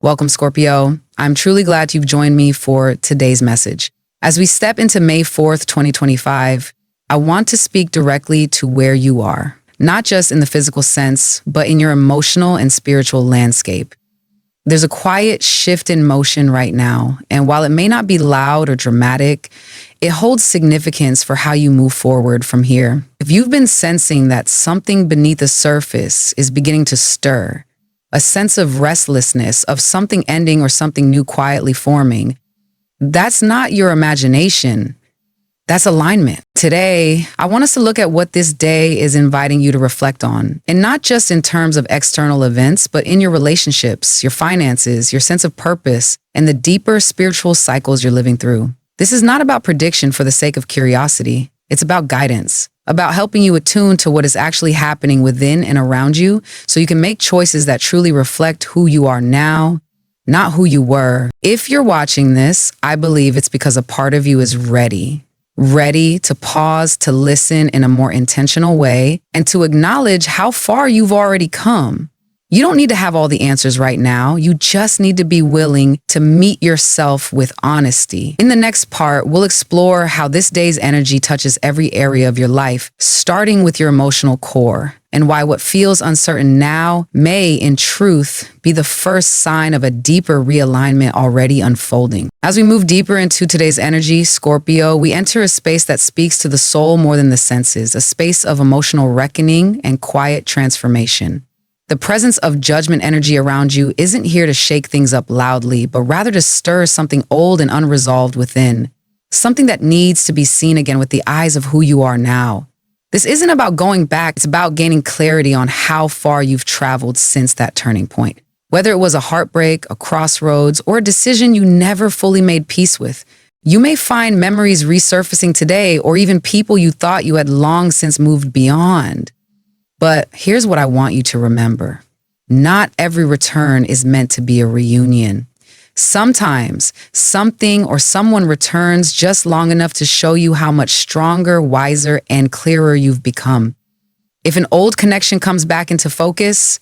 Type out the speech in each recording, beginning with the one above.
Welcome, Scorpio. I'm truly glad you've joined me for today's message. As we step into May 4th, 2025, I want to speak directly to where you are, not just in the physical sense, but in your emotional and spiritual landscape. There's a quiet shift in motion right now, and while it may not be loud or dramatic, it holds significance for how you move forward from here. If you've been sensing that something beneath the surface is beginning to stir, a sense of restlessness, of something ending or something new quietly forming, that's not your imagination. That's alignment. Today, I want us to look at what this day is inviting you to reflect on, and not just in terms of external events, but in your relationships, your finances, your sense of purpose, and the deeper spiritual cycles you're living through. This is not about prediction for the sake of curiosity. It's about guidance, about helping you attune to what is actually happening within and around you so you can make choices that truly reflect who you are now, not who you were. If you're watching this, I believe it's because a part of you is ready to pause, to listen in a more intentional way, and to acknowledge how far you've already come. You don't need to have all the answers right now. You just need to be willing to meet yourself with honesty. In the next part, we'll explore how this day's energy touches every area of your life, starting with your emotional core, and why what feels uncertain now may, in truth, be the first sign of a deeper realignment already unfolding. As we move deeper into today's energy, Scorpio, we enter a space that speaks to the soul more than the senses, a space of emotional reckoning and quiet transformation. The presence of judgment energy around you isn't here to shake things up loudly, but rather to stir something old and unresolved within, something that needs to be seen again with the eyes of who you are now. This isn't about going back, it's about gaining clarity on how far you've traveled since that turning point. Whether it was a heartbreak, a crossroads, or a decision you never fully made peace with, you may find memories resurfacing today, or even people you thought you had long since moved beyond. But here's what I want you to remember. Not every return is meant to be a reunion. Sometimes something or someone returns just long enough to show you how much stronger, wiser, and clearer you've become. If an old connection comes back into focus,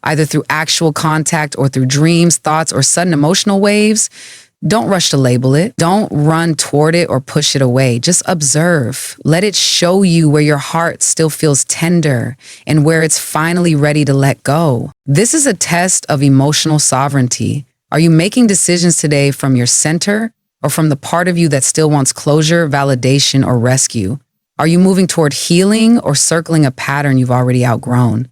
either through actual contact or through dreams, thoughts, or sudden emotional waves, don't rush to label it. Don't run toward it or push it away. Just observe. Let it show you where your heart still feels tender and where it's finally ready to let go. This is a test of emotional sovereignty. Are you making decisions today from your center or from the part of you that still wants closure, validation, or rescue? Are you moving toward healing or circling a pattern you've already outgrown?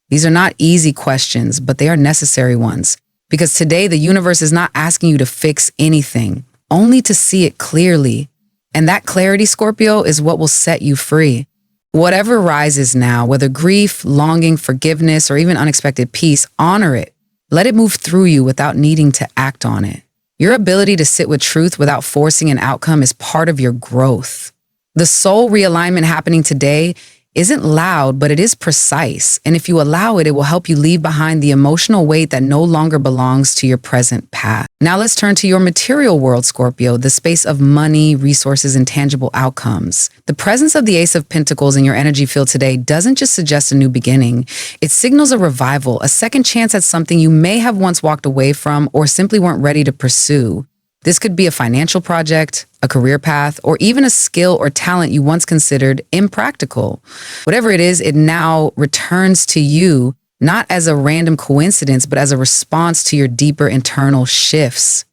These are not easy questions, but they are necessary ones. Because today, the universe is not asking you to fix anything, only to see it clearly. And that clarity, Scorpio, is what will set you free. Whatever rises now, whether grief, longing, forgiveness, or even unexpected peace, honor it. Let it move through you without needing to act on it. Your ability to sit with truth without forcing an outcome is part of your growth. The soul realignment happening today isn't loud, but it is precise. And if you allow it, it will help you leave behind the emotional weight that no longer belongs to your present path. Now let's turn to your material world, Scorpio, the space of money, resources, and tangible outcomes. The presence of the Ace of Pentacles in your energy field today doesn't just suggest a new beginning. It signals a revival, a second chance at something you may have once walked away from or simply weren't ready to pursue. This could be a financial project, a career path, or even a skill or talent you once considered impractical. Whatever it is, it now returns to you, not as a random coincidence, but as a response to your deeper internal shifts.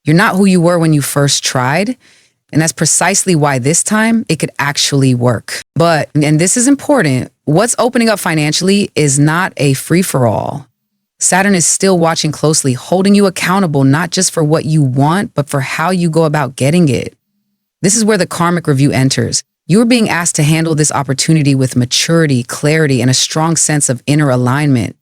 You're not who you were when you first tried, and that's precisely why this time it could actually work. But, and this is important, what's opening up financially is not a free-for-all. Saturn is still watching closely, holding you accountable not just for what you want, but for how you go about getting it. This is where the karmic review enters. You are being asked to handle this opportunity with maturity, clarity, and a strong sense of inner alignment.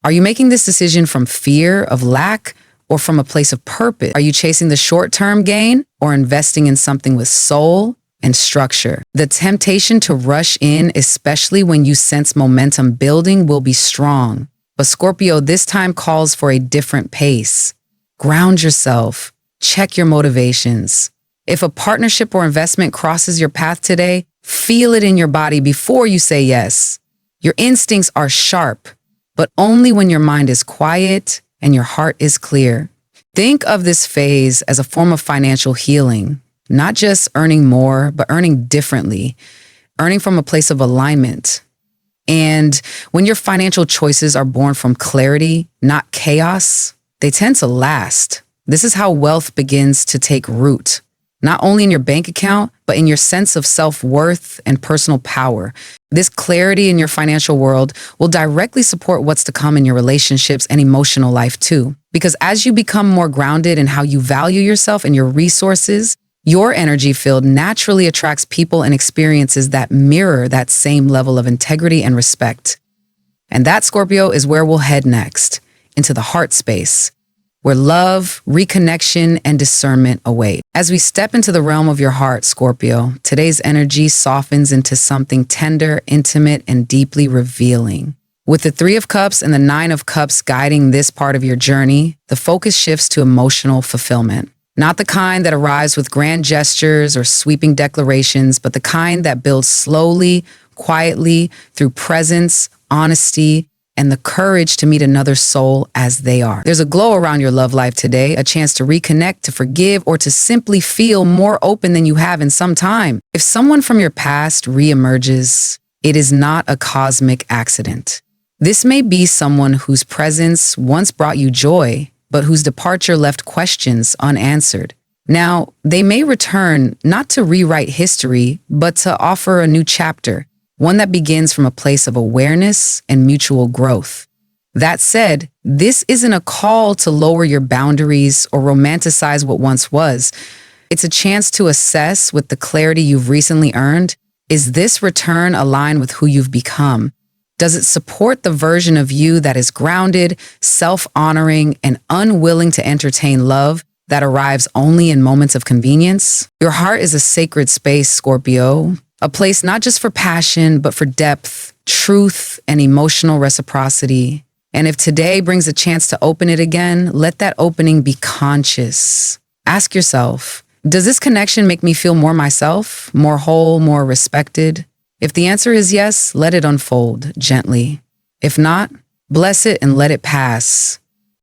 Are you making this decision from fear of lack or from a place of purpose? Are you chasing the short-term gain or investing in something with soul and structure? The temptation to rush in, especially when you sense momentum building, will be strong. But Scorpio, this time calls for a different pace. Ground yourself. Check your motivations. If a partnership or investment crosses your path today, feel it in your body before you say yes. Your instincts are sharp, but only when your mind is quiet and your heart is clear. Think of this phase as a form of financial healing, not just earning more, but earning differently, earning from a place of alignment. And when your financial choices are born from clarity, not chaos, they tend to last. This is how wealth begins to take root, not only in your bank account, but in your sense of self-worth and personal power. This clarity in your financial world will directly support what's to come in your relationships and emotional life too. Because as you become more grounded in how you value yourself and your resources, your energy field naturally attracts people and experiences that mirror that same level of integrity and respect. And that, Scorpio, is where we'll head next, into the heart space, where love, reconnection, and discernment await. As we step into the realm of your heart, Scorpio, today's energy softens into something tender, intimate, and deeply revealing. With the Three of Cups and the Nine of Cups guiding this part of your journey, the focus shifts to emotional fulfillment. Not the kind that arrives with grand gestures or sweeping declarations, but the kind that builds slowly, quietly, through presence, honesty, and the courage to meet another soul as they are. There's a glow around your love life today, a chance to reconnect, to forgive, or to simply feel more open than you have in some time. If someone from your past reemerges, it is not a cosmic accident. This may be someone whose presence once brought you joy, but whose departure left questions unanswered. Now, they may return not to rewrite history, but to offer a new chapter, one that begins from a place of awareness and mutual growth. That said, this isn't a call to lower your boundaries or romanticize what once was. It's a chance to assess with the clarity you've recently earned, is this return aligned with who you've become? Does it support the version of you that is grounded, self-honoring, and unwilling to entertain love that arrives only in moments of convenience? Your heart is a sacred space, Scorpio, a place not just for passion, but for depth, truth, and emotional reciprocity. And if today brings a chance to open it again, let that opening be conscious. Ask yourself, does this connection make me feel more myself, more whole, more respected? If the answer is yes, let it unfold gently. If not, bless it and let it pass.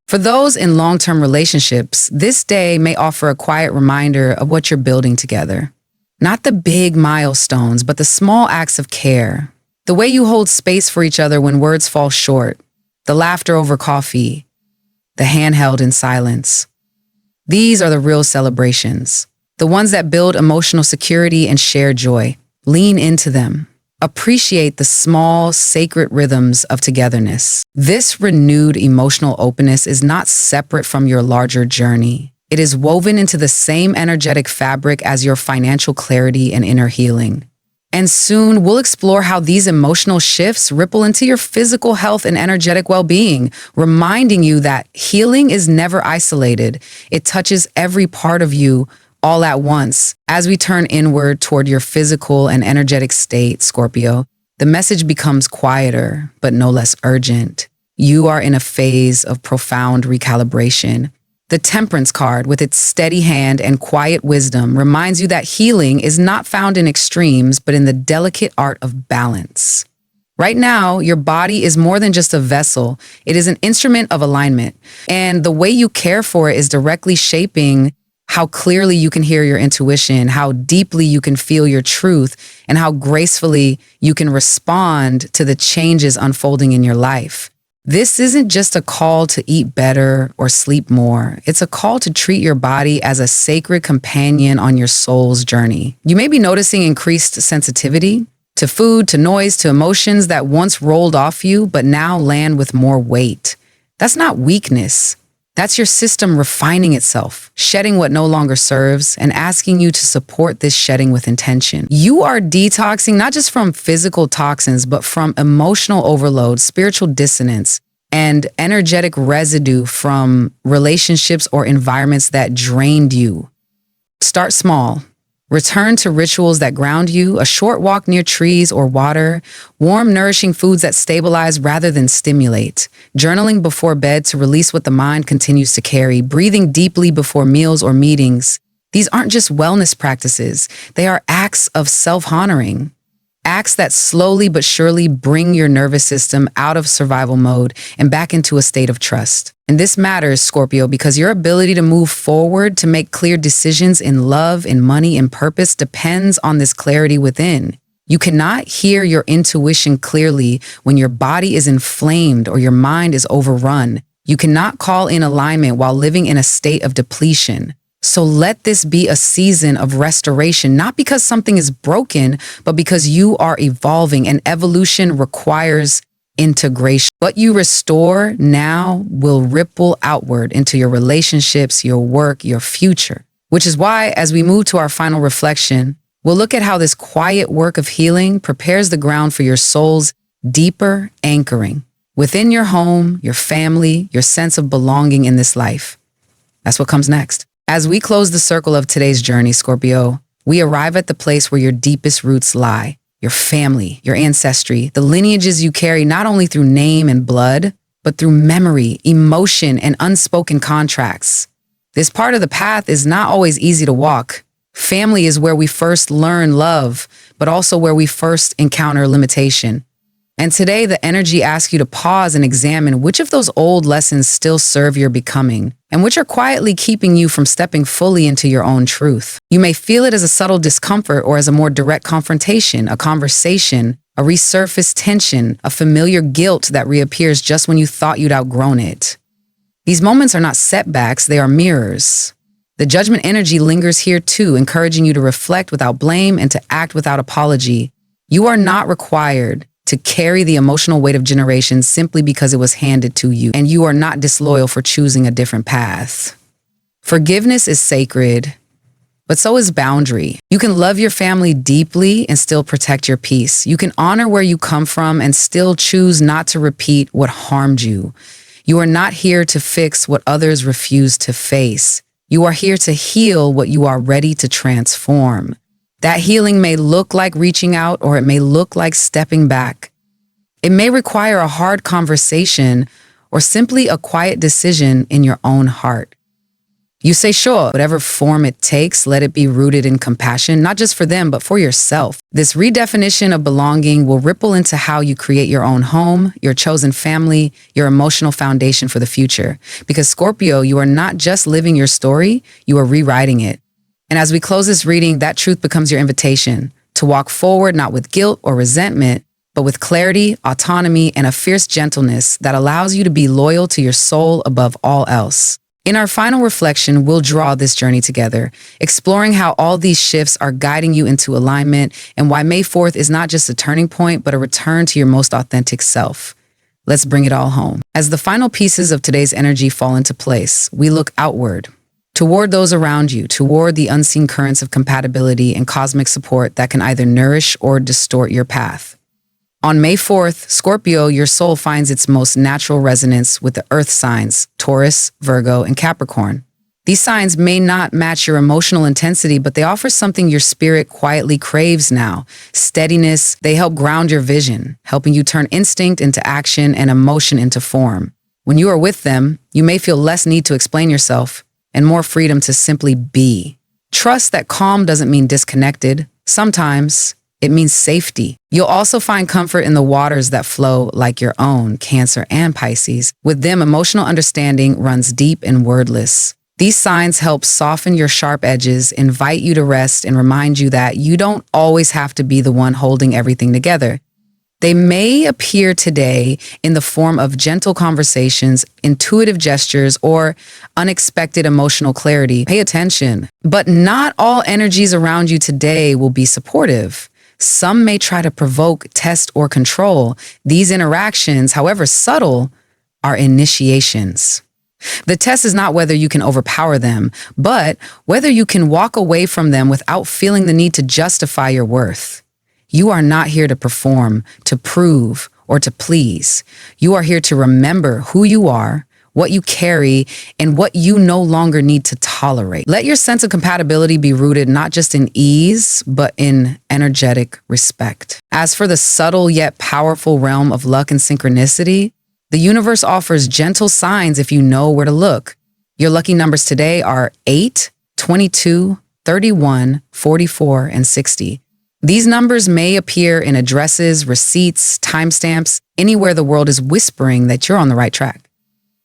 For those in long-term relationships, this day may offer a quiet reminder of what you're building together. Not the big milestones, but the small acts of care. The way you hold space for each other when words fall short. The laughter over coffee. The hand held in silence. These are the real celebrations. The ones that build emotional security and share joy. Lean into them. Appreciate the small, sacred rhythms of togetherness. This renewed emotional openness is not separate from your larger journey. It is woven into the same energetic fabric as your financial clarity and inner healing. And soon we'll explore how these emotional shifts ripple into your physical health and energetic well-being, reminding you that healing is never isolated. It touches every part of you all at once. As we turn inward toward your physical and energetic state, Scorpio, the message becomes quieter, but no less urgent. You are in a phase of profound recalibration. The Temperance card, with its steady hand and quiet wisdom, reminds you that healing is not found in extremes, but in the delicate art of balance. Right now, your body is more than just a vessel. It is an instrument of alignment. And the way you care for it is directly shaping how clearly you can hear your intuition, how deeply you can feel your truth, and how gracefully you can respond to the changes unfolding in your life. This isn't just a call to eat better or sleep more. It's a call to treat your body as a sacred companion on your soul's journey. You may be noticing increased sensitivity to food, to noise, to emotions that once rolled off you, but now land with more weight. That's not weakness. That's your system refining itself, shedding what no longer serves, and asking you to support this shedding with intention. You are detoxing not just from physical toxins, but from emotional overload, spiritual dissonance, and energetic residue from relationships or environments that drained you. Start small. Return to rituals that ground you, a short walk near trees or water, warm, nourishing foods that stabilize rather than stimulate, journaling before bed to release what the mind continues to carry, breathing deeply before meals or meetings. These aren't just wellness practices. They are acts of self-honoring. Acts that slowly but surely bring your nervous system out of survival mode and back into a state of trust. And this matters, Scorpio, because your ability to move forward, to make clear decisions in love, in money, in purpose depends on this clarity within. You cannot hear your intuition clearly when your body is inflamed or your mind is overrun. You cannot call in alignment while living in a state of depletion. So let this be a season of restoration, not because something is broken, but because you are evolving, and evolution requires integration. What you restore now will ripple outward into your relationships, your work, your future. Which is why, as we move to our final reflection, we'll look at how this quiet work of healing prepares the ground for your soul's deeper anchoring within your home, your family, your sense of belonging in this life. That's what comes next. As we close the circle of today's journey, Scorpio, we arrive at the place where your deepest roots lie, your family, your ancestry, the lineages you carry not only through name and blood, but through memory, emotion, and unspoken contracts. This part of the path is not always easy to walk. Family is where we first learn love, but also where we first encounter limitation. And today, the energy asks you to pause and examine which of those old lessons still serve your becoming, and which are quietly keeping you from stepping fully into your own truth. You may feel it as a subtle discomfort or as a more direct confrontation, a conversation, a resurfaced tension, a familiar guilt that reappears just when you thought you'd outgrown it. These moments are not setbacks, they are mirrors. The judgment energy lingers here too, encouraging you to reflect without blame and to act without apology. You are not required to carry the emotional weight of generations simply because it was handed to you, and you are not disloyal for choosing a different path. Forgiveness is sacred, but so is boundary. You can love your family deeply and still protect your peace. You can honor where you come from and still choose not to repeat what harmed you. You are not here to fix what others refuse to face. You are here to heal what you are ready to transform. That healing may look like reaching out, or it may look like stepping back. It may require a hard conversation or simply a quiet decision in your own heart. You say, sure, whatever form it takes, let it be rooted in compassion, not just for them, but for yourself. This redefinition of belonging will ripple into how you create your own home, your chosen family, your emotional foundation for the future. Because Scorpio, you are not just living your story, you are rewriting it. And as we close this reading, that truth becomes your invitation to walk forward, not with guilt or resentment, but with clarity, autonomy, and a fierce gentleness that allows you to be loyal to your soul above all else. In our final reflection, we'll draw this journey together, exploring how all these shifts are guiding you into alignment and why May 4th is not just a turning point, but a return to your most authentic self. Let's bring it all home. As the final pieces of today's energy fall into place, we look outward, toward those around you, toward the unseen currents of compatibility and cosmic support that can either nourish or distort your path. On May 4th, Scorpio, your soul finds its most natural resonance with the earth signs, Taurus, Virgo, and Capricorn. These signs may not match your emotional intensity, but they offer something your spirit quietly craves now. Steadiness, they help ground your vision, helping you turn instinct into action and emotion into form. When you are with them, you may feel less need to explain yourself and more freedom to simply be. Trust that calm doesn't mean disconnected. Sometimes it means safety. You'll also find comfort in the waters that flow like your own, Cancer and Pisces. With them, emotional understanding runs deep and wordless. These signs help soften your sharp edges, invite you to rest, and remind you that you don't always have to be the one holding everything together. They may appear today in the form of gentle conversations, intuitive gestures, or unexpected emotional clarity. Pay attention. But not all energies around you today will be supportive. Some may try to provoke, test, or control. These interactions, however subtle, are initiations. The test is not whether you can overpower them, but whether you can walk away from them without feeling the need to justify your worth. You are not here to perform, to prove, or to please. You are here to remember who you are, what you carry, and what you no longer need to tolerate. Let your sense of compatibility be rooted not just in ease, but in energetic respect. As for the subtle yet powerful realm of luck and synchronicity, the universe offers gentle signs if you know where to look. Your lucky numbers today are 8, 22, 31, 44, and 60. These numbers may appear in addresses, receipts, timestamps, anywhere the world is whispering that you're on the right track.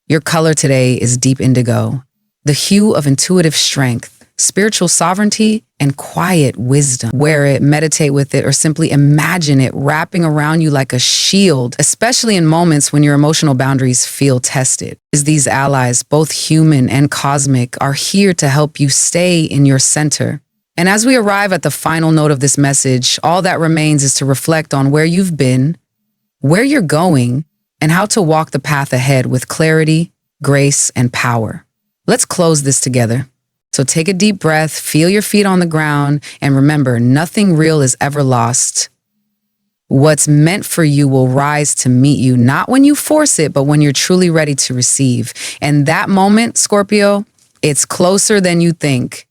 Your color today is deep indigo, the hue of intuitive strength, spiritual sovereignty, and quiet wisdom. Wear it, meditate with it, or simply imagine it wrapping around you like a shield, especially in moments when your emotional boundaries feel tested. These allies, both human and cosmic, are here to help you stay in your center. And as we arrive at the final note of this message, all that remains is to reflect on where you've been, where you're going, and how to walk the path ahead with clarity, grace, and power. Let's close this together. So take a deep breath, feel your feet on the ground, and remember, nothing real is ever lost. What's meant for you will rise to meet you, not when you force it, but when you're truly ready to receive. And that moment, Scorpio, it's closer than you think.